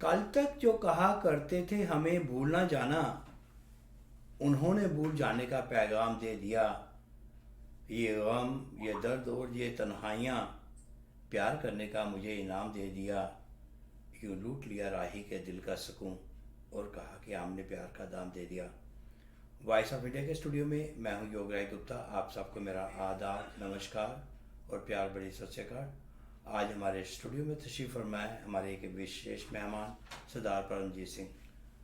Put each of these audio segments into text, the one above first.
कल तक जो कहा करते थे हमें भूल ना जाना, उन्होंने भूल जाने का पैगाम दे दिया। ये गम, ये दर्द और ये तन्हाइयाँ प्यार करने का मुझे इनाम दे दिया। यूँ लूट लिया राही के दिल का सुकून और कहा कि हमने प्यार का दाम दे दिया। वॉइस ऑफ इंडिया के स्टूडियो में मैं हूँ योगराज गुप्ता। आप सबको मेरा आदाब, नमस्कार और प्यार भरी सत श्री अकाल। आज हमारे स्टूडियो में तशरीफ़ फरमाए हमारे एक विशेष मेहमान सरदार परमजीत सिंह।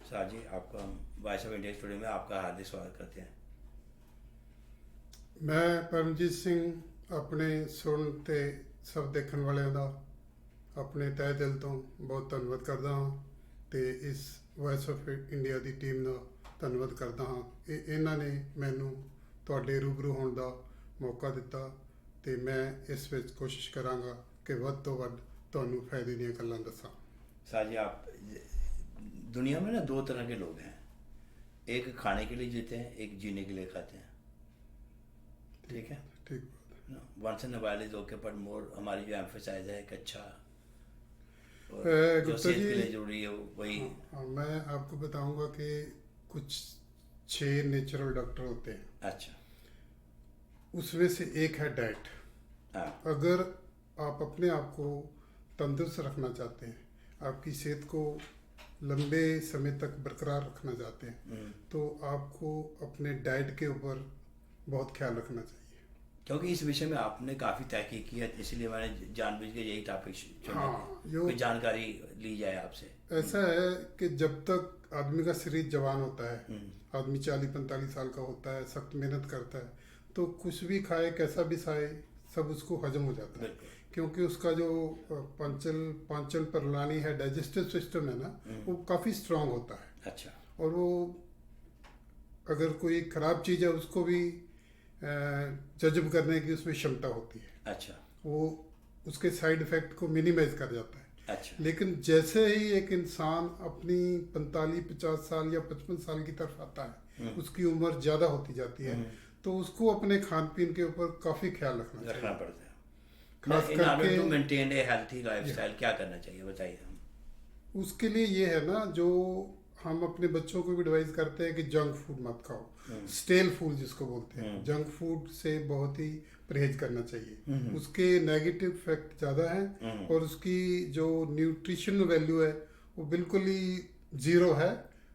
सर जी, आपको हम वॉइस ऑफ इंडिया स्टूडियो में आपका हार्दिक स्वागत करते हैं। मैं परमजीत सिंह अपने सुनते सब देखने वाले का अपने तय दिल तो बहुत धन्यवाद करता हाँ तो इस वॉइस ऑफ इंडिया की टीम का धन्यवाद करता हाँ। इन्होंने मैनू तुहाडे रूबरू होने का मौका दिता तो मैं इस विच कोशिश कराँगा कि वध तो वध तुहानू फायदे दी गल्लां दसां। सर जी, आप दुनिया में ना दो तरह के लोग हैं, एक खाने के लिए जीते हैं, एक जीने के लिए खाते हैं। ठीक है, ठीक once in while is okay, but more हमारी जो एम्फेसाइज है कि अच्छा और जो गुप्ता सेहत जी, के लिए जरूरी है वही। मैं आपको बताऊंगा कि कुछ 6 नेचुरल डॉक्टर होते हैं, अच्छा, उसमें से एक है डाइट। हाँ, अगर आप अपने आप को तंदुरुस्त रखना चाहते हैं, आपकी सेहत को लंबे समय तक बरकरार रखना चाहते हैं, तो आपको अपने डाइट के ऊपर बहुत ख्याल रखना चाहिए। क्योंकि इस विषय में आपने काफ़ी तहकीक की है, इसलिए मैंने जानबूझ के यही टॉपिक चुना हाँ, है, कोई जानकारी ली जाए आपसे। ऐसा है कि जब तक आदमी का शरीर जवान होता है, आदमी 40-45 साल का होता है, सख्त मेहनत करता है, तो कुछ भी खाए, कैसा भी खाए, सब उसको हजम हो जाता है। बिल्कुल। क्योंकि उसका जो पांचन प्रणाली है, डाइजेस्टिव सिस्टम है ना, वो काफ़ी स्ट्रांग होता है। अच्छा, और वो अगर कोई ख़राब चीज़ है उसको भी जज्ब करने की उसमें क्षमता होती है। अच्छा, वो उसके साइड इफ़ेक्ट को मिनिमाइज कर जाता है। अच्छा, लेकिन जैसे ही एक इंसान अपनी 45-50 साल या 55 साल की तरफ आता है, उसकी उम्र ज़्यादा होती जाती है, तो उसको अपने खान पीन के ऊपर काफ़ी ख्याल रखना रखना चाहिए। पड़ता है। खास इन ऑर्डर करके to maintain a healthy lifestyle क्या करना चाहिए, बताइए हम। उसके लिए ये है ना, जो हम अपने बच्चों को भी एडवाइस करते हैं कि जंक फूड मत खाओ, स्टेल फूड जिसको बोलते हैं, जंक फूड से बहुत ही परहेज करना चाहिए। उसके नेगेटिव इफेक्ट ज़्यादा हैं और उसकी जो न्यूट्रिशन वैल्यू है वो बिल्कुल ही ज़ीरो है,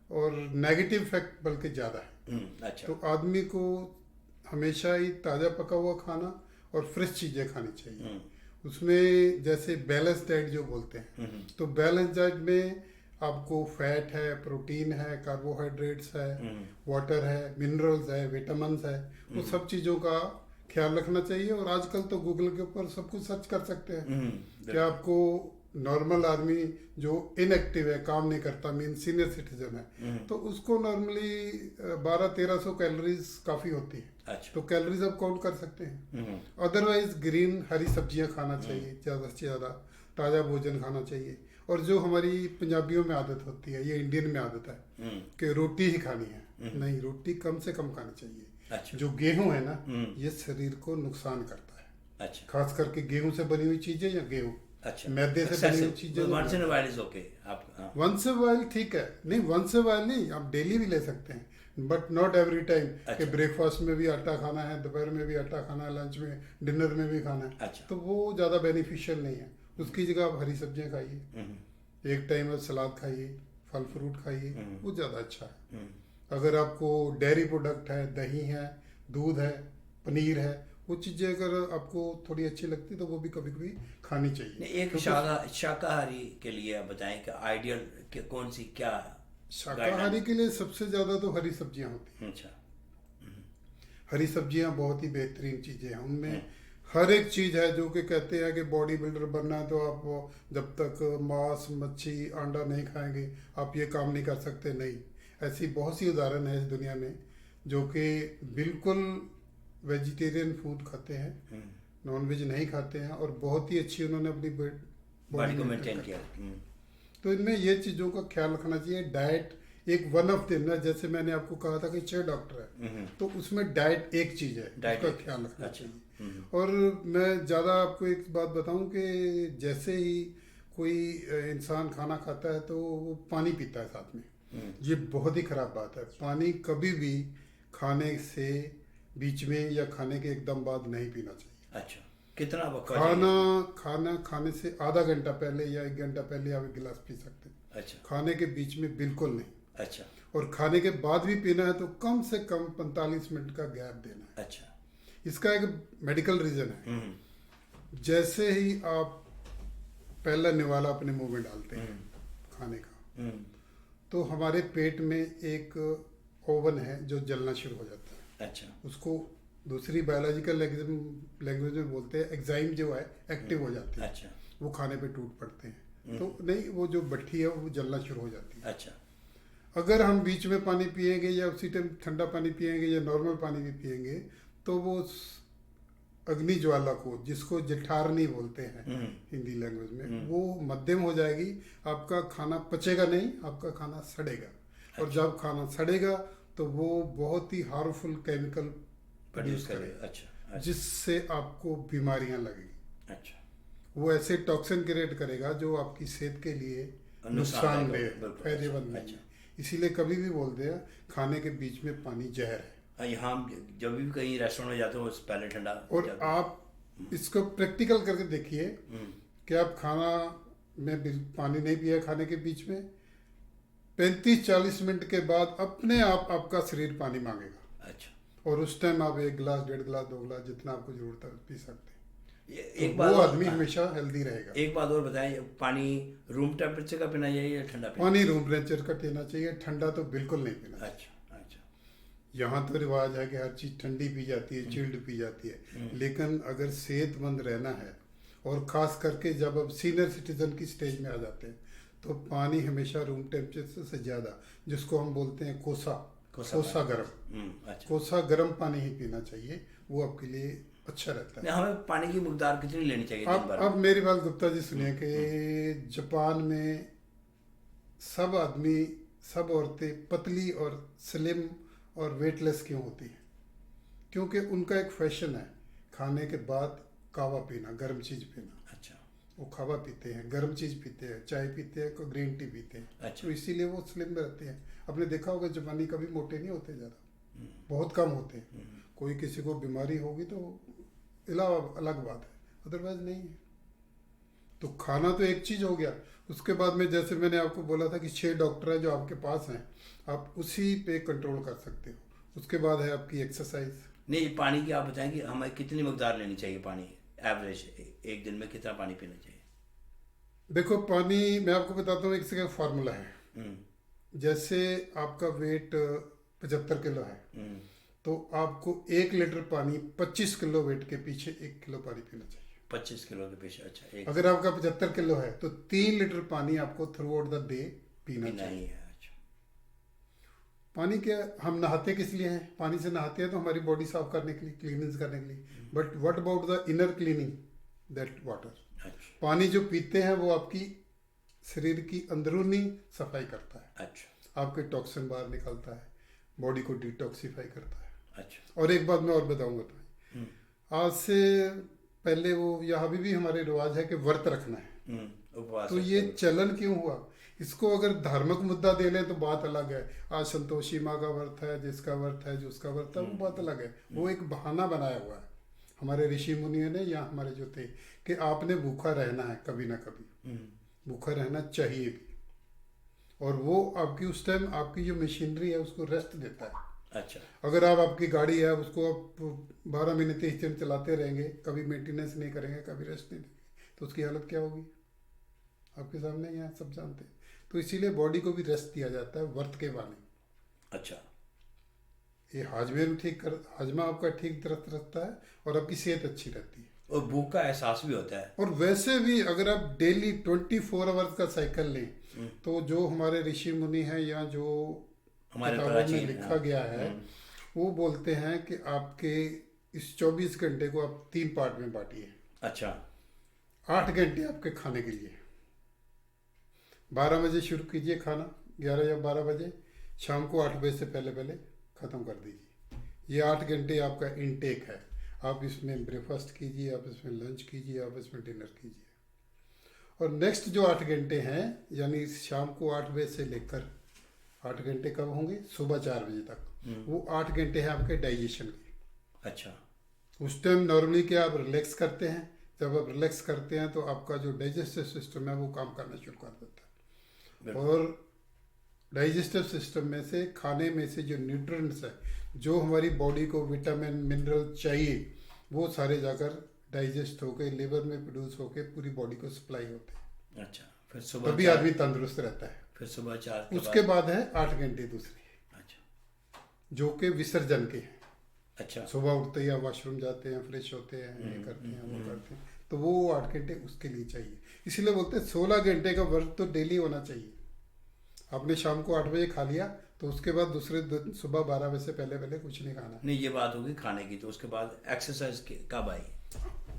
और नेगेटिव इफेक्ट बल्कि ज़्यादा है। अच्छा, तो आदमी को हमेशा ही ताज़ा पका हुआ खाना और फ्रेश चीज़ें खानी चाहिए। उसमें जैसे बैलेंस डाइट जो बोलते हैं, तो बैलेंस डाइट में आपको फैट है, प्रोटीन है, कार्बोहाइड्रेट्स है, वाटर है, मिनरल्स है, विटामिन्स है, वो सब चीज़ों का ख्याल रखना चाहिए। और आजकल तो गूगल के ऊपर सब कुछ सर्च कर सकते हैं कि आपको नॉर्मल आदमी जो इनएक्टिव है, काम नहीं करता, मीन सीनियर सिटीजन है, तो उसको नॉर्मली 1200-1300 कैलोरीज काफ़ी होती है। अच्छा, तो कैलोरीज आप काउंट कर सकते हैं। अदरवाइज ग्रीन हरी सब्जियां खाना चाहिए, ज़्यादा से ज़्यादा ताज़ा भोजन खाना चाहिए। और जो हमारी पंजाबियों में आदत होती है, ये इंडियन में आदत है कि रोटी ही खानी है, नहीं, रोटी कम से कम खानी चाहिए। अच्छा, जो गेहूं है ना, ये शरीर को नुकसान करता है। अच्छा, खास करके गेहूं से बनी हुई चीज़ें या गेहूं अच्छा, मैदे से बनी हुई चीज़ें। Once in while is okay आप, हाँ, वंस ए वाइल ठीक है, नहीं वंस ए वाइल नहीं, आप डेली भी ले सकते हैं, बट नॉट एवरी टाइम। अच्छा। कि ब्रेकफास्ट में भी आटा खाना है, दोपहर में भी आटा खाना है, लंच में, डिनर में भी खाना है, अच्छा। तो वो ज़्यादा बेनिफिशियल नहीं है। उसकी जगह आप हरी सब्जियां खाइए, एक टाइम आप सलाद खाइए, फल फ्रूट खाइए, वो ज़्यादा अच्छा है। अगर आपको डेयरी प्रोडक्ट है, दही है, दूध है, पनीर है, वो चीज़ें अगर आपको थोड़ी अच्छी लगती तो वो भी कभी कभी खानी चाहिए। नहीं, एक शाकाहारी के लिए आप बताएं कि आइडियल कौन सी, क्या शाकाहारी के लिए सबसे ज़्यादा तो हरी सब्जियां होती हैं। अच्छा, हरी सब्जियां बहुत ही बेहतरीन चीज़ें हैं। उनमें हर एक चीज़ है जो कि कहते हैं कि बॉडी बिल्डर बनना है तो आप जब तक मांस, मच्छी, अंडा नहीं खाएंगे आप ये काम नहीं कर सकते। नहीं, ऐसी बहुत सी उदाहरण है इस दुनिया में जो कि बिल्कुल वेजिटेरियन फूड खाते हैं, नॉन वेज नहीं खाते हैं, और बहुत ही अच्छी उन्होंने अपनी बॉडी को मेंटेन किया। तो इनमें ये चीज़ों का ख्याल रखना चाहिए। डाइट एक वन ऑफ दिन ना, जैसे मैंने आपको कहा था कि 6 डॉक्टर है, तो उसमें डाइट एक चीज़ है, उसका ख्याल रखना चाहिए। और मैं ज़्यादा आपको एक बात बताऊं कि जैसे ही कोई इंसान खाना खाता है तो वो पानी पीता है साथ में। ये बहुत ही खराब बात है। पानी कभी भी खाने से बीच में या खाने के एकदम बाद नहीं पीना चाहिए। अच्छा, कितना वक्त खाना खाने से आधा घंटा पहले या 1 घंटा पहले आप 1 गिलास पी सकते हैं। अच्छा। खाने के बीच में बिल्कुल नहीं। अच्छा। और खाने के बाद भी पीना है तो कम से कम 45 मिनट का गैप देना है। अच्छा। इसका एक मेडिकल रीजन है। जैसे ही आप पहला निवाला अपने मुंह में डालते हैं खाने का, तो हमारे पेट में एक ओवन है जो जलना शुरू हो जाता है। अच्छा। उसको दूसरी बायोलॉजिकल लैंग्वेज में बोलते हैं एंजाइम जो है एक्टिव हो जाते हैं। अच्छा। वो खाने पे टूट पड़ते हैं। तो नहीं, वो जो भट्ठी है वो जलना शुरू हो जाती है। अच्छा। अगर हम बीच में पानी पिएंगे या उसी टाइम ठंडा पानी पिएंगे या नॉर्मल पानी भी पिएंगे तो वो अग्नि ज्वाला को, जिसको जठारनी बोलते हैं हिंदी लैंग्वेज में, वो मध्यम हो जाएगी। आपका खाना पचेगा नहीं, आपका खाना सड़ेगा। अच्छा। और जब खाना सड़ेगा तो वो बहुत ही हार्मफुल केमिकल प्रोड्यूस करेगा। अच्छा। जिससे आपको बीमारियां लगेगी। अच्छा। वो ऐसे टॉक्सिन क्रिएट करेगा जो आपकी सेहत के लिए नुकसानदेह, फायदेमंद नहीं है। इसीलिए कभी भी बोलते हैं खाने के बीच में पानी जहर है। यहाँ जब भी कहीं रेस्टोरेंट में जाते हो पहले ठंडा। और आप इसको प्रैक्टिकल करके देखिए कि आप खाना में पानी नहीं पिया खाने के बीच में, 35-40 मिनट के बाद अपने आप आपका शरीर पानी मांगेगा। अच्छा। और उस टाइम आप 1 गिलास, 1.5 गिलास, 2 गिलास जितना आपको जरूरत है पी सकते हैं। एक तो वो आदमी हमेशा हेल्दी रहेगा। एक बात और बताएं, पानी रूम टेम्परेचर का पीना चाहिए या ठंडा? पानी रूम टेम्परेचर का पीना चाहिए, ठंडा तो बिल्कुल नहीं पीना चाहिए। अच्छा। यहाँ तो रिवाज है कि हर चीज़ ठंडी पी जाती है, चिल्ड पी जाती है। लेकिन अगर सेहतमंद रहना है, और ख़ास करके जब अब सीनियर सिटीजन की स्टेज में आ जाते हैं, तो पानी हमेशा रूम टेम्परेचर से ज़्यादा, जिसको हम बोलते हैं कोसा गर्म, अच्छा। कोसा गर्म पानी ही पीना चाहिए। वो आपके लिए अच्छा रहता है। हमें पानी की मिकदार कितनी लेनी चाहिए? अब मेरी बात गुप्ता जी सुनिए कि जापान में सब आदमी, सब औरतें पतली और स्लिम और वेटलेस क्यों होती है? क्योंकि उनका एक फैशन है खाने के बाद कावा पीना, गर्म चीज़ पीना। अच्छा। वो कावा पीते हैं, गर्म चीज़ पीते हैं, चाय पीते हैं, कोई ग्रीन टी पीते हैं। अच्छा। तो इसीलिए वो स्लिम रहते हैं। आपने देखा होगा जापानी कभी मोटे नहीं होते ज़्यादा, बहुत कम होते हैं। कोई किसी को बीमारी होगी तो अलग बात है, अदरवाइज नहीं है। तो खाना तो एक चीज़ हो गया। उसके बाद में जैसे मैंने आपको बोला था कि 6 डॉक्टर हैं जो आपके पास हैं, आप उसी पे कंट्रोल कर सकते हो। उसके बाद है आपकी एक्सरसाइज। नहीं, पानी की आप बताएं कि हमें कितनी मकदार लेनी चाहिए पानी, एवरेज एक दिन में कितना पानी पीना चाहिए? देखो, पानी मैं आपको बताता हूँ, एक से फार्मूला है। जैसे आपका वेट 75 किलो है, तो आपको 1 लीटर पानी 25 किलो वेट के पीछे 1 किलो पानी पीना चाहिए। 25 किलो के पीछे? अच्छा। अगर आपका 75 किलो है तो 3 लीटर पानी आपको थ्रू आउट द डे पीना चाहिए। अच्छा। पानी क्या, हम नहाते किस लिए हैं? पानी से नहाते हैं तो हमारी बॉडी साफ करने के लिए, क्लीनिंग करने के लिए। But what about the inner cleaning that water? अच्छा। पानी जो पीते हैं वो आपकी शरीर की अंदरूनी सफाई करता है। अच्छा। आपके टॉक्सिन बाहर निकालता है, बॉडी को डिटॉक्सिफाई करता है। अच्छा। और एक बात मैं और बताऊंगा तुम्हें, आज से पहले वो यहाँ भी हमारे रिवाज है कि व्रत रखना है। तो ये चलन क्यों हुआ? इसको अगर धार्मिक मुद्दा दे लें तो बात अलग है। आज संतोषी माँ का व्रत है, जिसका व्रत है, जिसका व्रत है, वो बात अलग है। वो एक बहाना बनाया हुआ है हमारे ऋषि मुनियों ने या हमारे जो थे कि आपने भूखा रहना है, कभी ना कभी भूखा रहना चाहिए भी। और वो आपकी उस टाइम आपकी जो मशीनरी है उसको रेस्ट देता है। अच्छा। अगर आपकी गाड़ी है उसको आप 12 महीने 23 दिन चलाते रहेंगे, कभी मेंटेनेंस नहीं करेंगे, कभी रेस्ट नहीं देंगे, तो उसकी हालत क्या होगी? आपके सामने ही है, सब जानते हैं। तो इसीलिए बॉडी को भी रेस्ट दिया जाता है व्रत के बहाने। अच्छा। ये हाजमा आपका ठीक तरह रहता है और आपकी सेहत अच्छी रहती है और भूख का एहसास भी होता है। और वैसे भी अगर आप डेली 24 आवर्स का साइकिल लें तो जो हमारे ऋषि मुनि हैं या जो हमारे किताबों में लिखा गया है, वो बोलते हैं कि आपके इस 24 घंटे को आप 3 पार्ट में बांटिए। अच्छा। 8 घंटे आपके खाने के लिए, 12 बजे शुरू कीजिए खाना, 11 या 12 बजे, शाम को 8 बजे से पहले पहले ख़त्म कर दीजिए। ये 8 घंटे आपका इनटेक है। आप इसमें ब्रेकफास्ट कीजिए, आप इसमें लंच कीजिए, आप इसमें डिनर कीजिए। और नेक्स्ट जो 8 घंटे हैं, यानी शाम को 8 बजे से लेकर 8 घंटे कब होंगे, सुबह 4 बजे तक, वो 8 घंटे हैं आपके डाइजेशन के। अच्छा। उस टाइम नॉर्मली क्या आप रिलैक्स करते हैं, जब आप रिलैक्स करते हैं तो आपका जो डाइजेस्टिव सिस्टम है वो काम करना शुरू कर देता है, और डाइजेस्टिव सिस्टम में से, खाने में से जो न्यूट्रिएंट्स है, जो हमारी बॉडी को विटामिन मिनरल चाहिए, वो सारे जाकर डाइजेस्ट होकर लिवर में प्रोड्यूस होकर पूरी बॉडी को सप्लाई होते हैं। अच्छा, फिर सुबह तभी आदमी तंदुरुस्त रहता है। फिर सुबह 4 के उसके बाद है 8 घंटे दूसरी, अच्छा। जो कि विसर्जन के हैं। अच्छा। सुबह उठते ही आप वॉशरूम जाते हैं, फ्रेश होते हैं, ये करते हैं, वो करते हैं, तो वो 8 घंटे उसके लिए चाहिए। इसीलिए बोलते हैं 16 घंटे का वर्क तो डेली होना चाहिए। आपने शाम को 8 बजे खा लिया तो उसके बाद दूसरे दिन सुबह 12 बजे से पहले पहले कुछ नहीं खाना। नहीं, ये बात होगी खाने की, तो उसके बाद एक्सरसाइज कब आई?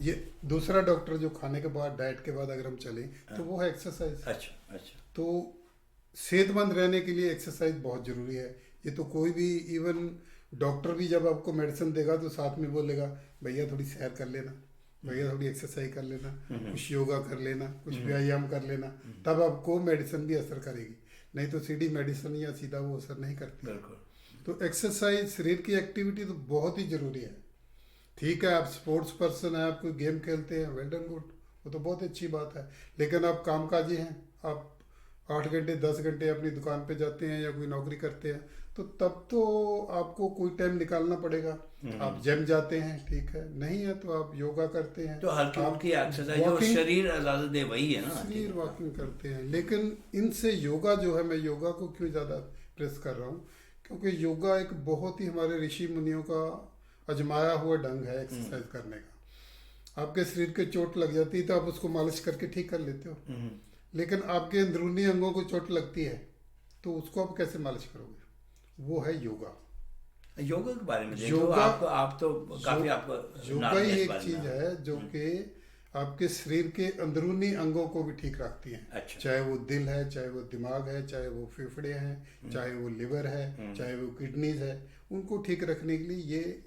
ये दूसरा डॉक्टर जो खाने के बाद, डाइट के बाद अगर हम चलें तो वो है एक्सरसाइज। अच्छा। अच्छा। तो सेहतमंद रहने के लिए एक्सरसाइज बहुत ज़रूरी है। ये तो कोई भी, इवन डॉक्टर भी जब आपको मेडिसिन देगा तो साथ में बोलेगा भैया थोड़ी सैर कर लेना, भैया थोड़ी एक्सरसाइज कर लेना, कुछ योगा कर लेना, कुछ व्यायाम कर लेना, तब आपको मेडिसिन भी असर करेगी। नहीं तो सीधी मेडिसिन या सीधा वो असर नहीं करती। बिल्कुल। तो एक्सरसाइज, शरीर की एक्टिविटी तो बहुत ही ज़रूरी है। ठीक है, आप स्पोर्ट्स पर्सन हैं, आप कोई गेम खेलते हैं, वेल डन, गुड, वो तो बहुत अच्छी बात है। लेकिन आप कामकाजी हैं, आप 8 घंटे 10 घंटे अपनी दुकान पे जाते हैं या कोई नौकरी करते हैं, तो तब तो आपको कोई टाइम निकालना पड़ेगा। आप जिम जाते हैं, ठीक है, नहीं है तो आप योगा करते हैं, तो हल्की फुल्की एक्सरसाइज जो शरीर इजाजत दे वही है ना, शरीर वॉकिंग करते हैं। लेकिन इनसे योगा जो है, मैं योगा को क्यों ज़्यादा प्रेस कर रहा हूँ, क्योंकि योगा एक बहुत ही हमारे ऋषि मुनियों का आजमाया हुआ ढंग है एक्सरसाइज करने का। आपके शरीर के चोट लग जाती है तो आप उसको मालिश करके ठीक कर लेते हो, लेकिन आपके अंदरूनी अंगों को चोट लगती है तो उसको आप कैसे मालिश करोगे? वो है योगा। योगा के बारे में योगा, आप तो काफी आपको योगा ही एक चीज है जो कि आपके शरीर के अंदरूनी अंगों को भी ठीक रखती है। अच्छा। चाहे वो दिल है, चाहे वो दिमाग है, चाहे वो फेफड़े हैं, चाहे वो लिवर है, चाहे वो किडनीज है, उनको ठीक रखने के लिए ये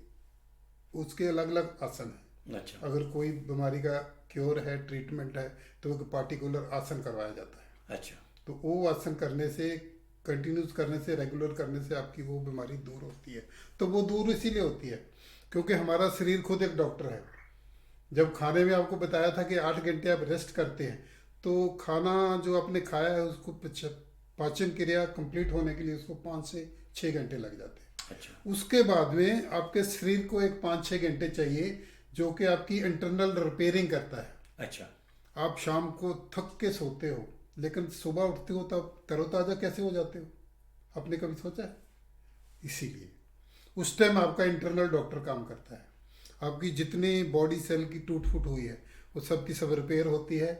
उसके अलग अलग आसन है। अच्छा। अगर कोई बीमारी का क्योर है, ट्रीटमेंट है, तो एक पार्टिकुलर आसन करवाया जाता है। अच्छा। तो वो आसन करने से, कंटिन्यूस करने से, रेगुलर करने से आपकी वो बीमारी दूर होती है। तो वो दूर इसीलिए होती है क्योंकि हमारा शरीर खुद एक डॉक्टर है। जब खाने में आपको बताया था कि 8 घंटे आप रेस्ट करते हैं, तो खाना जो आपने खाया है उसको पाचन क्रिया कंप्लीट होने के लिए उसको 5 से 6 घंटे लग जाते हैं। अच्छा। उसके बाद में आपके शरीर को एक 5-6 घंटे चाहिए जो कि आपकी इंटरनल रिपेयरिंग करता है। अच्छा। आप शाम को थक के सोते हो, लेकिन सुबह उठते हो तब तरोताज़ा कैसे हो जाते हो? आपने कभी सोचा है? इसीलिए उस टाइम आपका इंटरनल डॉक्टर काम करता है। आपकी जितनी बॉडी सेल की टूट फूट हुई है वो सब की सब रिपेयर होती है,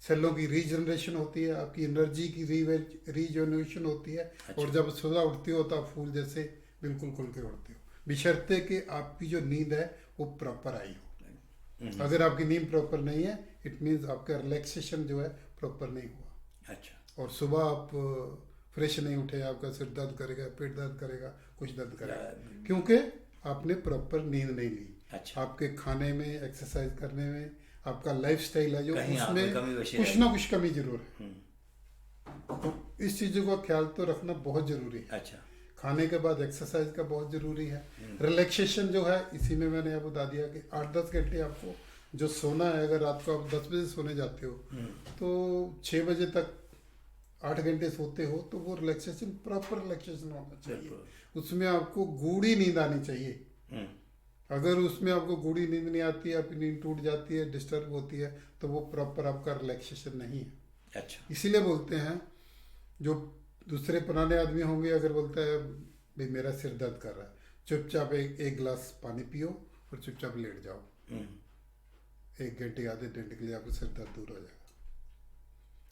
सेलों की रीजनरेशन होती है, आपकी एनर्जी की रीजनरेशन होती है। अच्छा। और जब सुबह उठते हो तो आप फूल जैसे बिल्कुल खुल के उठते हो, बशर्ते कि आपकी जो नींद है वो प्रॉपर आई हो। अगर आपकी नींद प्रॉपर नहीं है, इट मीन्स आपका रिलैक्सेशन जो है प्रॉपर नहीं हुआ। अच्छा। और सुबह आप फ्रेश नहीं उठे, आपका सिर दर्द करेगा, पेट दर्द करेगा, कुछ दर्द करेगा, क्योंकि आपने प्रॉपर नींद नहीं ली। अच्छा। आपके खाने में, एक्सरसाइज करने में, आपका लाइफस्टाइल है जो उसमें कुछ ना कुछ कमी जरूर है। तो इस चीज़ों का ख्याल तो रखना बहुत जरूरी है। अच्छा। खाने के बाद एक्सरसाइज का बहुत ज़रूरी है। रिलैक्सेशन जो है, इसी में मैंने आपको बता दिया कि 8-10 घंटे आपको जो सोना है, अगर रात को आप 10 बजे सोने जाते हो तो 6 बजे तक 8 घंटे सोते हो, तो वो रिलैक्सेशन, प्रॉपर रिलैक्सेशन होना चाहिए। उसमें आपको गूढ़ी नींद आनी चाहिए। अगर उसमें आपको गूढ़ी नींद नहीं आती, आपकी नींद टूट जाती है, डिस्टर्ब होती है, तो वो प्रॉपर आपका रिलैक्सेशन नहीं है। अच्छा। इसीलिए बोलते हैं, जो दूसरे पुराने आदमी होंगे, अगर बोलता है भाई मेरा सिर दर्द कर रहा है, चुपचाप एक गिलास पानी पियो और चुपचाप लेट जाओ, 1 घंटे आधे घंटे के लिए आपका सिर दर्द दूर हो जाएगा।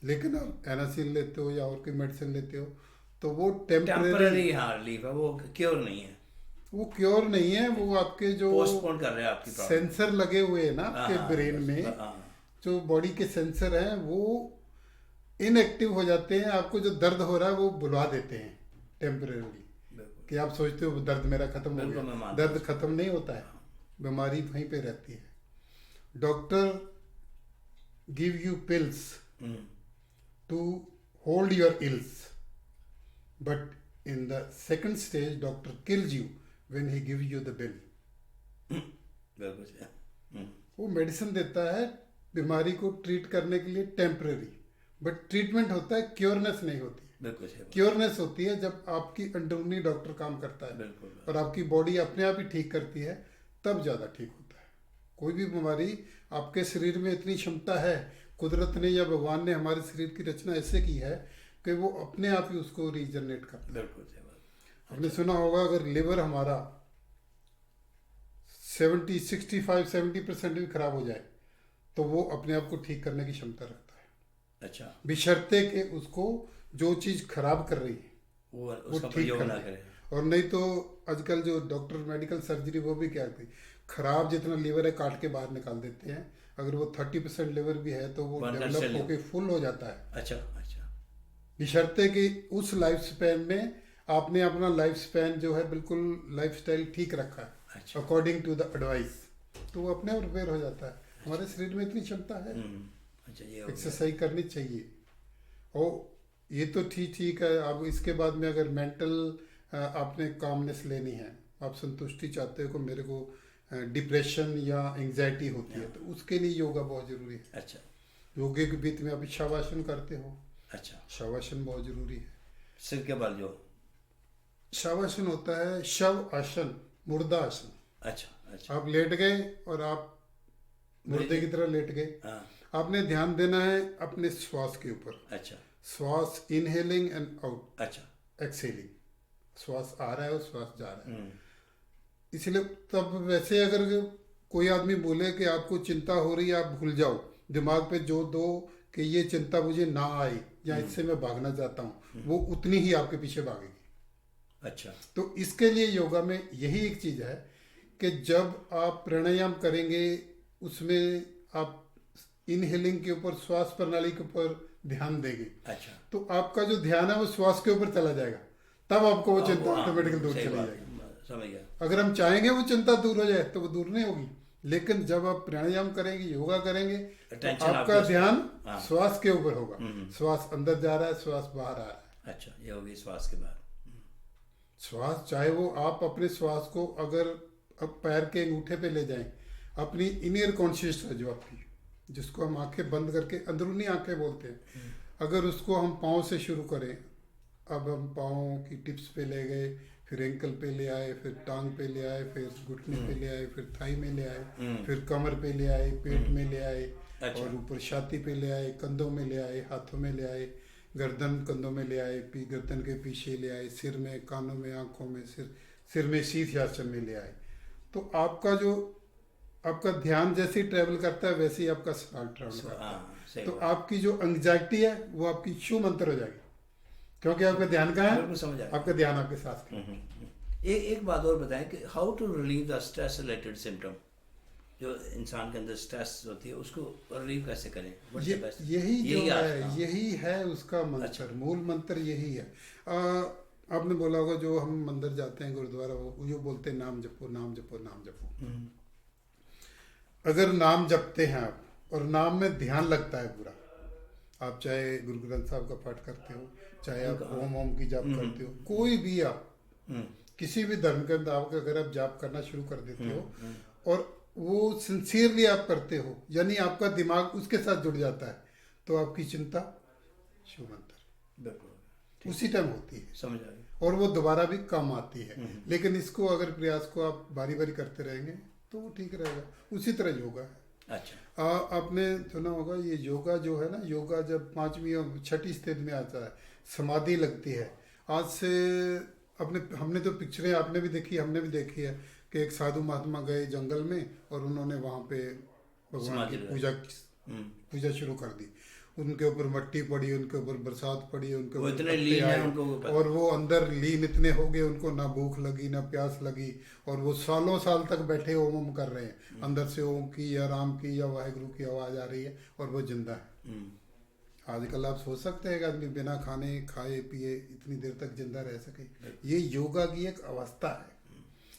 लेकिन आप एनासिन लेते हो या और कोई मेडिसिन लेते हो तो वो टेम्परेरी रिलीफ है, वो क्योर नहीं है। वो क्योर नहीं है, वो आपके जो पोस्टपोन कर रहे हैं आपकी सेंसर लगे हुए हैं ना आपके ब्रेन में, जो बॉडी के सेंसर हैं वो इनएक्टिव हो जाते हैं। आपको जो दर्द हो रहा है वो बुलवा देते हैं टेम्परेरी, कि आप सोचते हो दर्द मेरा खत्म हो गया। दर्द खत्म नहीं होता है, बीमारी वहीं पे रहती है। Doctor give you pills to hold your ills. But in the second stage, doctor kills you when he gives you the bill. बिल्कुल सही। वो मेडिसिन देता है बीमारी को ट्रीट करने के लिए टेम्पररी, बट ट्रीटमेंट होता है, क्योरनेस नहीं होती। बिल्कुल सही। क्योरनेस होती है जब आपकी अंदरूनी डॉक्टर काम करता है बिल्कुल। और आपकी बॉडी अपने आप ही ठीक करती है, तब ज़्यादा ठीक होता है। कोई भी बीमारी, आपके शरीर में इतनी क्षमता है, कुदरत ने या भगवान ने हमारे शरीर की रचना ऐसे की है कि वो अपने आप ही उसको रीजनरेट करता है। बिल्कुल सही बात। आपने सुना होगा, अगर लिवर हमारा 65-70% भी खराब हो जाए तो वो अपने आप को ठीक करने की क्षमता रखता है। अच्छा। बशर्ते कि उसको जो चीज़ खराब कर रही है वो वो उसका ठीक प्रयोग कर ना ले। करे। और नहीं तो आजकल जो डॉक्टर मेडिकल सर्जरी वो भी क्या करती, खराब जितना लीवर है काट के बाहर निकाल देते हैं। अगर वो 30% लीवर भी है तो वो One डेवलप cell होके फुल हो जाता है। अच्छा अच्छा। बशर्ते कि उस लाइफ स्पैन में आपने अपना लाइफ स्पैन जो है बिल्कुल लाइफस्टाइल ठीक रखा है अच्छा। अकॉर्डिंग टू द एडवाइस, तो वो अपने आप रिपेयर हो जाता है। हमारे शरीर में इतनी क्षमता है। अच्छा, ये हो गया। एक्सरसाइज करनी चाहिए। और ये तो ठीक है। अब इसके बाद में अगर मेंटल आपने कामनेस लेनी है, आप संतुष्टि चाहते हो कि मेरे को डिप्रेशन या एंजाइटी होती है, तो उसके लिए योगा बहुत जरूरी है। अच्छा योगे के बीच में अभी शवासन करते हो, अच्छा। शवासन बहुत जरूरी है। सिर के बल जो। शवासन होता है शव आसन, मुर्दा आसन। अच्छा अच्छा। आप लेट गए और आप मुर्दे की तरह लेट गए। हाँ। आपने ध्यान देना है अपने श्वास के ऊपर। अच्छा श्वास इनहेलिंग एंड आउट, अच्छा। एक्सेलिंग। श्वास आ रहा है और श्वास जा रहा है। इसलिए तब वैसे अगर कोई आदमी बोले कि आपको चिंता हो रही है, आप भूल जाओ, दिमाग पे जोर दो कि ये चिंता मुझे ना आए या इससे मैं भागना चाहता हूँ, वो उतनी ही आपके पीछे भागेगी। अच्छा। तो इसके लिए योगा में यही एक चीज़ है कि जब आप प्राणायाम करेंगे उसमें आप इनहेलिंग के ऊपर, श्वास प्रणाली के ऊपर ध्यान देंगे। अच्छा। तो आपका जो ध्यान है वो श्वास के ऊपर चला जाएगा, तब आपको वो चिंता हाँ, ऑटोमेटिकली दूर सही चली बात जाएगी। है, समझ गया। अगर हम चाहेंगे वो चिंता दूर हो जाए तो वो दूर नहीं होगी, लेकिन जब आप प्राणायाम करेंगे, योगा करेंगे, तो Attention आपका आपके ध्यान हाँ। श्वास के ऊपर होगा। श्वास अंदर जा रहा है, श्वास बाहर आ रहा है। अच्छा, ये होगी श्वास के बाद। श्वास, चाहे वो आप अपने श्वास को अगर अब पैर के अंगूठे पे ले जाएं, अपनी इनर कॉन्शियस है जो आपकी, जिसको हम आंखें बंद करके अंदरूनी आंखें बोलते हैं, अगर उसको हम पाँव से शुरू करें, अब हम पाँव की टिप्स पे ले गए, फिर एंकल पे ले आए, फिर टांग पे ले आए, फिर घुटने पे ले आए, फिर थाई में ले आए, फिर कमर पे ले आए, पेट में ले आए, अच्छा। और ऊपर छाती पे ले आए, कंधों में ले आए, हाथों में ले आए, गर्दन कंधों में ले आए, गर्दन के पीछे ले आए, सिर में, कानों में, आंखों में, सिर में शीर्षासन में ले आए। तो आपका ध्यान जैसे ही ट्रेवल करता है वैसे ही आपका हार्ट ट्रेवल करता है। हाँ, सही तो बात। आपकी जो एंग्जाइटी है वो आपकी छू मंतर हो जाएगी, क्योंकि आपका ध्यान कहाँ बिल्कुल है? समझ आया। आपका ध्यान आपके सांस पे है। एक बात और बताएं कि how to relieve the stress related symptom, जो इंसान के अंदर स्ट्रेस होती है उसको रिलीव कैसे करें? What's the best? यही जो आज है, का। यही है उसका मंत्र। अच्छा। मूल मंत्र यही है। आपने बोला होगा जो हम मंदिर जाते हैं, गुरुद्वारा, वो जो बोलते हैं नाम जपो, नाम जपो, नाम जपो। अगर नाम जपते हैं आप और नाम में ध्यान लगता है पूरा, आप चाहे गुरु ग्रंथ साहब का पाठ करते हो, चाहे आप ओम ओम की जाप करते हो, कोई भी आप किसी भी धर्म के अंदर आप अगर आप जाप करना शुरू कर देते हो और वो सिंसियरली आप करते हो, यानी आपका दिमाग उसके साथ जुड़ जाता है, तो आपकी चिंता शिव मंत्र बिल्कुल उसी टाइम होती है, समझ आ गया। और वो दोबारा भी कम आती है। लेकिन इसको अगर प्रयास को आप बारी बारी करते रहेंगे तो वो ठीक रहेगा। उसी तरह योगा है। अच्छा। आपने सुना होगा ये योगा जो है ना, योगा जब 5वीं और 6ठी स्टेज में आता है, समाधि लगती है। आज से हमने तो पिक्चरें आपने भी देखी, हमने भी देखी है कि एक साधु महात्मा गए जंगल में और उन्होंने वहाँ पे भगवान की पूजा शुरू कर दी। उनके ऊपर मट्टी पड़ी, उनके ऊपर बरसात पड़ी, उनके ऊपर इतने पत्ते लीन है आए, उनको और वो अंदर लीन इतने हो गए, उनको ना भूख लगी ना प्यास लगी, और वो सालों साल तक बैठे ओम ओम कर रहे हैं। अंदर से ओम की या राम की या वाहेगुरु की आवाज आ रही है और वो जिंदा है। आजकल आप सोच सकते हैं कि आदमी बिना खाने खाए पिए इतनी देर तक जिंदा रह सके। ये योगा की एक अवस्था है,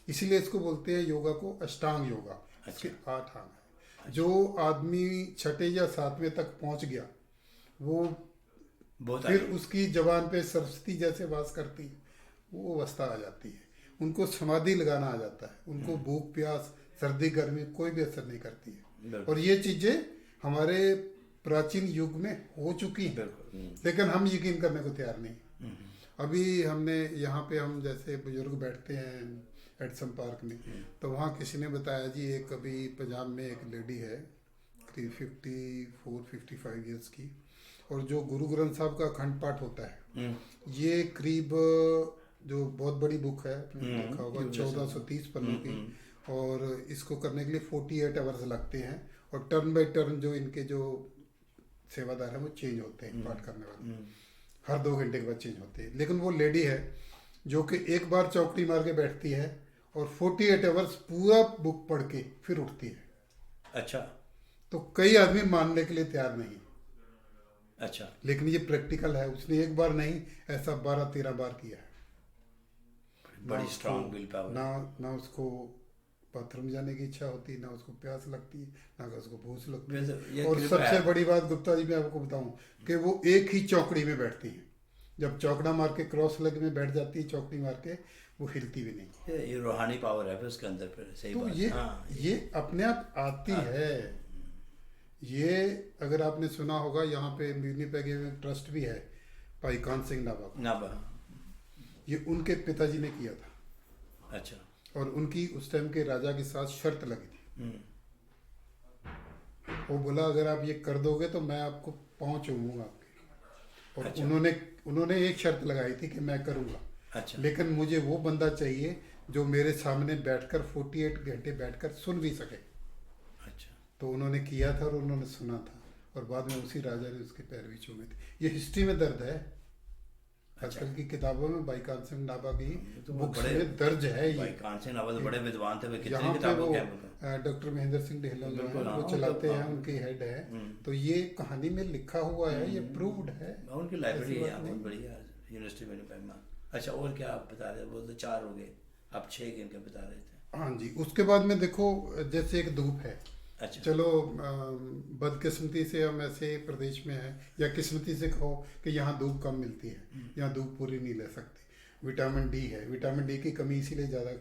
इसीलिए इसको बोलते हैं योगा को अष्टांग योगा। इसके 8 अंग है। जो आदमी 6ठे या 7वें तक पहुंच गया वो बहुत फिर आगे। उसकी जबान पे सरस्वती जैसे वास करती है, वो अवस्था आ जाती है। उनको समाधि लगाना आ जाता है, उनको भूख प्यास सर्दी गर्मी कोई भी असर नहीं करती है। बिल्कुल और ये चीज़ें हमारे प्राचीन युग में हो चुकी हैं, बिल्कुल। लेकिन हम यकीन करने को तैयार नहीं। अभी हमने यहाँ पे हम जैसे बुजुर्ग बैठते हैं एडसम पार्क में, तो वहाँ किसी ने बताया जी एक अभी पंजाब में एक लेडी है करीब 54-55 ईयर्स की, और जो गुरु ग्रंथ साहब का अखंड पाठ होता है, ये करीब जो बहुत बड़ी बुक है, आपने देखा होगा 1430 पन्नों की, और इसको करने के लिए 48 आवर्स लगते हैं, और टर्न बाय टर्न जो इनके जो सेवादार हैं वो चेंज होते हैं, पाठ करने वाले हर 2 घंटे के बाद चेंज होते हैं। लेकिन वो लेडी है जो कि एक बार चौकड़ी मार के बैठती है और 48 आवर्स पूरा बुक पढ़ के फिर उठती है। अच्छा तो कई आदमी मानने के लिए तैयार नहीं, अच्छा। लेकिन ये प्रैक्टिकल है। उसने एक बार नहीं, ऐसा 12-13 बार किया है। बड़ी स्ट्रांग विल पावर। ना उसको बाथरूम जाने की इच्छा होती, ना उसको प्यास लगती, ना उसको भूख लगती ये है। और कृपा सबसे है। बड़ी बात गुप्ता जी मैं आपको बताऊं कि वो एक ही चौकड़ी में बैठती है। जब चौकड़ा मार के क्रॉस लेग में बैठ जाती है, चौकड़ी मार के, वो हिलती भी नहीं। ये रूहानी पावर है फिर उसके अंदर, फिर सही तो बात। ये हाँ ये अपने आप आती है। ये अगर आपने सुना होगा, यहाँ पे विनिपेग में ट्रस्ट भी है भाई कान सिंह नाभा का, ना बा। ये उनके पिताजी ने किया था, अच्छा। और उनकी उस टाइम के राजा के साथ शर्त लगी थी। वो बोला अगर आप ये कर दोगे तो मैं आपको पाँव चूमूंगा आपके। और अच्छा। उन्होंने एक शर्त लगाई थी कि मैं करूंगा, अच्छा लेकिन मुझे वो बंदा चाहिए जो मेरे सामने बैठकर 48 घंटे बैठकर सुन भी सके। अच्छा। तो उन्होंने किया था और उन्होंने सुना था, और बाद में उसी राजा ने उसके पैर भी चूमे थे। ये हिस्ट्री में दर्द है। आजकल की किताबों में भाई कान सिंह नाभा की तो बुक्स बड़े- में दर्ज है भाई ये। कान सिंह नाभा तो बड़े विद्वान थे, वे कितनी यहाँ पे किताबों वो के हैं। डॉक्टर महेंद्र सिंह ढेला जो बिल्कुल, है हाँ, वो वो चलाते तो- हैं, हाँ। उनके हेड है। तो ये कहानी में लिखा हुआ है, ये प्रूव्ड है। उनकी लाइब्रेरी ऐसी है बात बहुत नहीं। बढ़िया यूनिवर्सिटी में। अच्छा, और क्या आप बता रहे थे? वो तो 4 हो गए, आप 6 गिन के बता रहे थे। हाँ जी, उसके बाद में देखो जैसे एक धूप है। अच्छा। चलो बदकिस्मती से हम ऐसे प्रदेश में हैं, या किस्मती से कहो कि यहाँ धूप कम मिलती है, यहाँ धूप पूरी नहीं ले सकती। विटामिन डी है, विटामिन डी की कमी इसीलिए ज़्यादा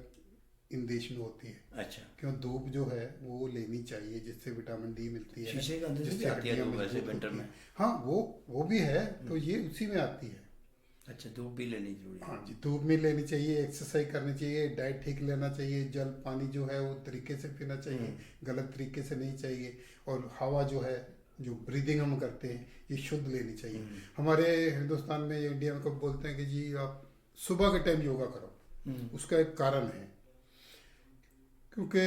इन देश में होती है। अच्छा। क्यों धूप जो है वो लेनी चाहिए, जिससे विटामिन डी मिलती है, शीशे के अंदर से भी जिससे आती है हड्डियाँ धूप वैसे मजबूत विंटर होती में। हैं। हाँ, वो भी है, तो ये उसी में आती है। अच्छा, धूप भी लेनी जरूरी है। हाँ जी, धूप में लेनी चाहिए, एक्सरसाइज करनी चाहिए, डाइट ठीक लेना चाहिए, जल पानी जो है वो तरीके से पीना चाहिए, गलत तरीके से नहीं चाहिए। और हवा जो है, जो ब्रीदिंग हम करते हैं, ये शुद्ध लेनी चाहिए। हमारे हिंदुस्तान में, इंडिया में कब बोलते हैं कि जी आप सुबह के टाइम योगा करो। उसका एक कारण है, क्योंकि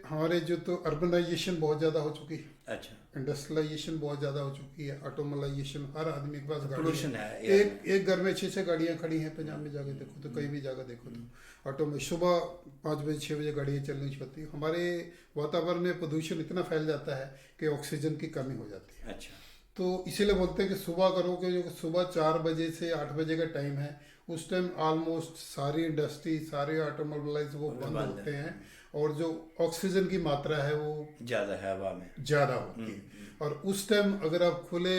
हमारे जो तो अर्बनाइजेशन बहुत ज़्यादा हो चुकी है, अच्छा। इंडस्ट्रियलाइजेशन बहुत ज़्यादा हो चुकी है, ऑटोमोलाइजेशन, हर आदमी के पास गाड़ी Pollution है। है, एक घर में 6 गाड़ियाँ खड़ी हैं। पंजाब में जाके देखो तो, कहीं भी जाकर देखो तो ऑटो में सुबह 5 बजे 6 बजे गाड़ियाँ चलनी शुरू होती है। हमारे वातावरण में प्रदूषण इतना फैल जाता है कि ऑक्सीजन की कमी हो जाती है। अच्छा। तो इसीलिए बोलते हैं कि सुबह करो, कि जो सुबह 4 बजे से 8 बजे का टाइम है, उस टाइम ऑलमोस्ट सारी इंडस्ट्री, सारे ऑटोमोबाइल्स वो बंद होते हैं, और जो ऑक्सीजन की मात्रा है वो ज़्यादा है हवा में। ज़्यादा होती है। और उस टाइम अगर आप खुले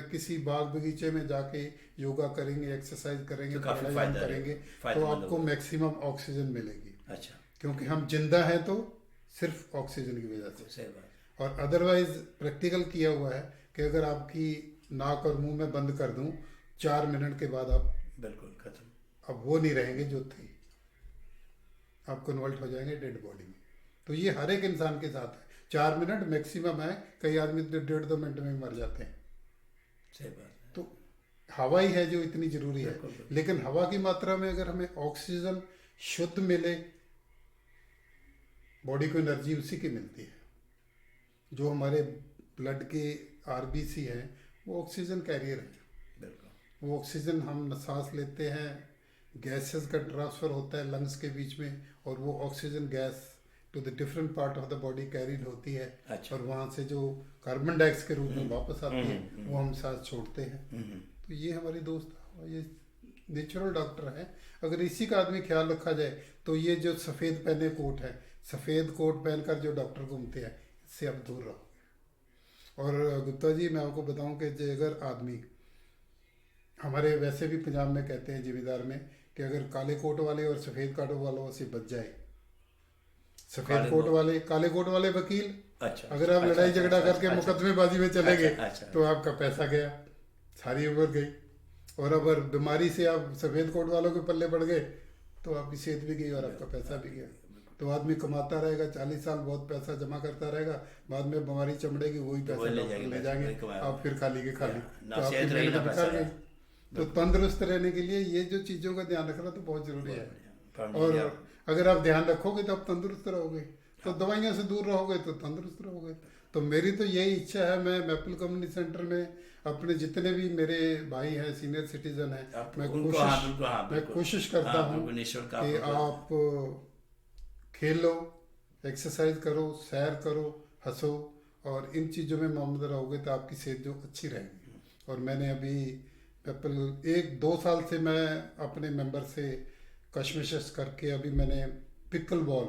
किसी बाग बगीचे में जाके योगा करेंगे, एक्सरसाइज करेंगे, तो काफी प्राणायाम फायदा करेंगे, तो फायदेमंद आपको होगा। मैक्सिमम ऑक्सीजन मिलेगी। अच्छा। क्योंकि हम जिंदा हैं तो सिर्फ ऑक्सीजन की वजह से। सही बात। और अदरवाइज प्रैक्टिकल किया हुआ है कि अगर आपकी नाक और मुंह में बंद कर दूं, 4 मिनट के बाद आप बिल्कुल खत्म। अब वो नहीं रहेंगे जो थे, आप कन्वर्ट हो जाएंगे डेड बॉडी में। तो ये हर एक इंसान के साथ है, 4 मिनट मैक्सिमम है। कई आदमी तो 1.5-2 मिनट में मर जाते हैं। सही बात है। तो हवा ही है जो इतनी जरूरी है। बिल्कुल, बिल्कुल। लेकिन हवा की मात्रा में अगर हमें ऑक्सीजन शुद्ध मिले, बॉडी को एनर्जी उसी की मिलती है। जो हमारे ब्लड के आरबीसी है वो ऑक्सीजन कैरियर है। बिल्कुल। वो ऑक्सीजन हम सांस लेते हैं, गैसेस का ट्रांसफर होता है लंग्स के बीच में, और वो oxygen gas to the different part of the body carried होती है। अच्छा। और वहाँ से जो कार्बन डाइऑक्साइड के रूप में वापस आती है, वो हम सांस छोड़ते हैं। तो ये हमारी दोस्त, ये नेचुरल डॉक्टर है। अगर इसी का आदमी ख्याल रखा जाए तो ये जो सफ़ेद पहने कोट है, सफ़ेद कोट पहनकर जो डॉक्टर घूमते हैं, इससे आप दूर रहो। और गुप्ता जी मैं आपको बताऊं कि जो अगर आदमी हमारे वैसे भी पंजाब में कहते हैं जिम्मेदार में कि अगर काले कोट वाले और सफ़ेद कोट वालों से बच जाए, सफ़ेद कोट वाले काले कोट वाले वकील, अच्छा अगर आप लड़ाई झगड़ा करके मुकदमेबाजी में चले गए अच्छा। तो आपका पैसा गया, सारी उम्र गई। और अगर बीमारी से आप सफ़ेद कोट वालों के पल्ले पड़ गए तो आपकी सेहत भी गई और आपका पैसा भी गया। तो आदमी कमाता रहेगा 40 साल, बहुत पैसा जमा करता रहेगा, बाद में बीमारी चमड़ेगी, वही पैसा डॉक्टर ले जाएंगे, आप फिर खाली के खाली, तो आपकी मेहनत बेकार गई। तो तंदुरुस्त रहने के लिए ये जो चीज़ों का ध्यान रखना तो बहुत ज़रूरी है। और अगर आप ध्यान रखोगे तो आप तंदुरुस्त रहोगे, तो दवाइयों से दूर रहोगे तो तंदुरुस्त रहोगे। तो मेरी तो यही इच्छा है, मैं मैपल कम्युनिटी सेंटर में अपने जितने भी मेरे भाई हैं, सीनियर सिटीजन हैं, मैं कोशिश करता हूँ कि आप खेलो, एक्सरसाइज करो, सैर करो, हंसो, और इन चीज़ों में मौजूद रहोगे तो आपकी सेहत जो अच्छी रहेगी। और मैंने अभी मैपल 1-2 साल से मैं अपने मेंबर से कशमकश करके अभी मैंने पिकल बॉल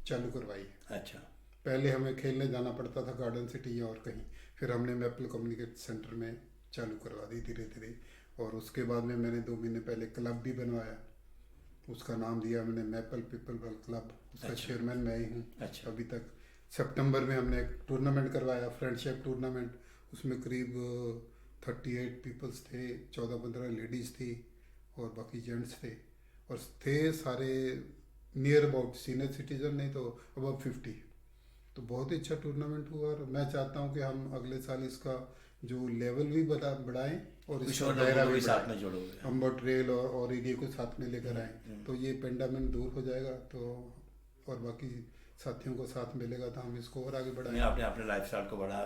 चालू करवाई है। अच्छा। पहले हमें खेलने जाना पड़ता था गार्डन सिटी या और कहीं, फिर हमने मैपल कम्युनिटी सेंटर में चालू करवा दी धीरे धीरे। और उसके बाद में मैंने 2 महीने पहले क्लब भी बनवाया, उसका नाम दिया मैंने मैपल पीपल बॉल क्लब, उसका चेयरमैन मैं ही हूँ। अच्छा। अभी तक सितंबर में हमने एक टूर्नामेंट करवाया, फ्रेंडशिप टूर्नामेंट, उसमें करीब 38 पीपल्स थे, 14-15 लेडीज़ थी और बाकी जेंट्स थे, और थे सारे नियर अबाउट सीनियर सिटीजन, नहीं तो अबाउट 50। तो बहुत ही अच्छा टूर्नामेंट हुआ। और मैं चाहता हूँ कि हम अगले साल इसका जो लेवल भी बढ़ाएं और इसका दायरा भी साथ में जोड़ोगे, अम्बर ट्रेल और एरिया को साथ में लेकर आएँ, तो ये पेंडामिक दूर हो जाएगा। तो और बाकी साथियों को साथ मिलेगा तो हम इसको और आगे बढ़ाएंगे। आपने अपने लाइफस्टाइल को बड़ा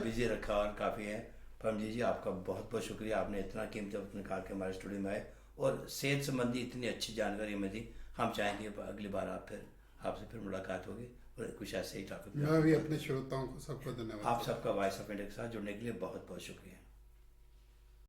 बिजी रखा और काफ़ी है। परमजीत जी आपका बहुत बहुत शुक्रिया, आपने इतना कीमती वक्त निकाल के हमारे स्टूडियो में आए और सेहत संबंधी इतनी अच्छी जानकारी हमें दी। हम चाहेंगे अगली बार आपसे फिर मुलाकात होगी और कुछ ऐसे ही टॉपिक। मैं भी अपने श्रोताओं को सबको धन्यवाद। आप सबका वॉइस ऑफ इंडिया के साथ जुड़ने के लिए बहुत बहुत शुक्रिया।